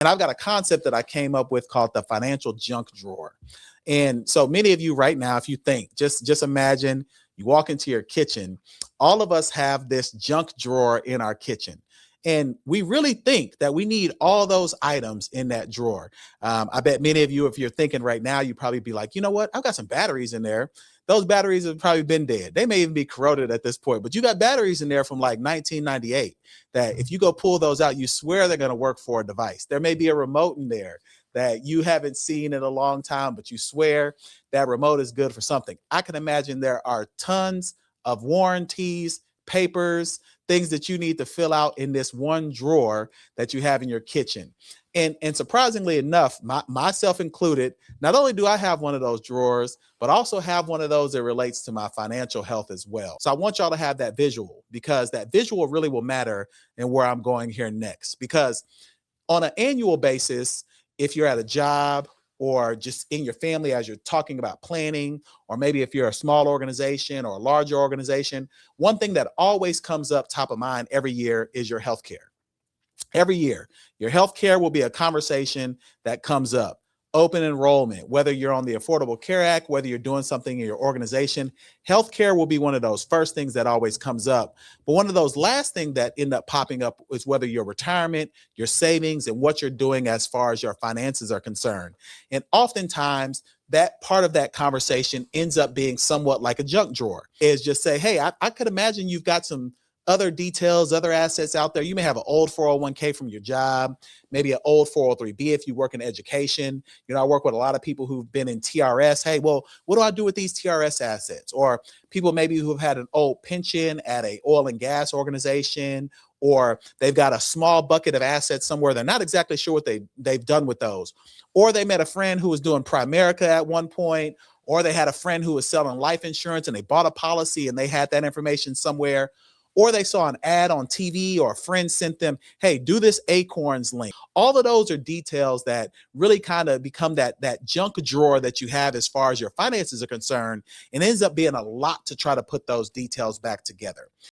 And I've got a concept that I came up with called the financial junk drawer. And so many of you right now, if you think, just imagine you walk into your kitchen, all of us have this junk drawer in our kitchen. And we really think that we need all those items in that drawer. I bet many of you, if you're thinking right now, you probably be like, you know what? I've got some batteries in there. Those batteries have probably been dead. They may even be corroded at this point, but you got batteries in there from like 1998 that if you go pull those out, you swear they're going to work for a device. There may be a remote in there that you haven't seen in a long time, but you swear that remote is good for something. I can imagine there are tons of warranties, papers, things that you need to fill out in this one drawer that you have in your kitchen. And surprisingly enough, myself included, not only do I have one of those drawers, but also have one of those that relates to my financial health as well. So I want y'all to have that visual, because that visual really will matter in where I'm going here next. Because on an annual basis, if you're at a job or just in your family as you're talking about planning, or maybe if you're a small organization or a larger organization, one thing that always comes up top of mind every year is your healthcare. Every year, your healthcare will be a conversation that comes up. Open enrollment, whether you're on the Affordable Care Act, whether you're doing something in your organization, healthcare will be one of those first things that always comes up. But one of those last things that end up popping up is whether your retirement, your savings, and what you're doing as far as your finances are concerned. And oftentimes, that part of that conversation ends up being somewhat like a junk drawer. Is just say, hey, I could imagine you've got some other details, other assets out there. You may have an old 401k from your job, maybe an old 403b if you work in education. You know, I work with a lot of people who've been in TRS. Hey, well, what do I do with these TRS assets? Or people maybe who've had an old pension at a oil and gas organization, or they've got a small bucket of assets somewhere. They're not exactly sure what they've done with those. Or they met a friend who was doing Primerica at one point, or they had a friend who was selling life insurance and they bought a policy and they had that information somewhere. Or they saw an ad on TV, or a friend sent them, hey, do this Acorns link. All of those are details that really kind of become that junk drawer that you have as far as your finances are concerned, and ends up being a lot to try to put those details back together.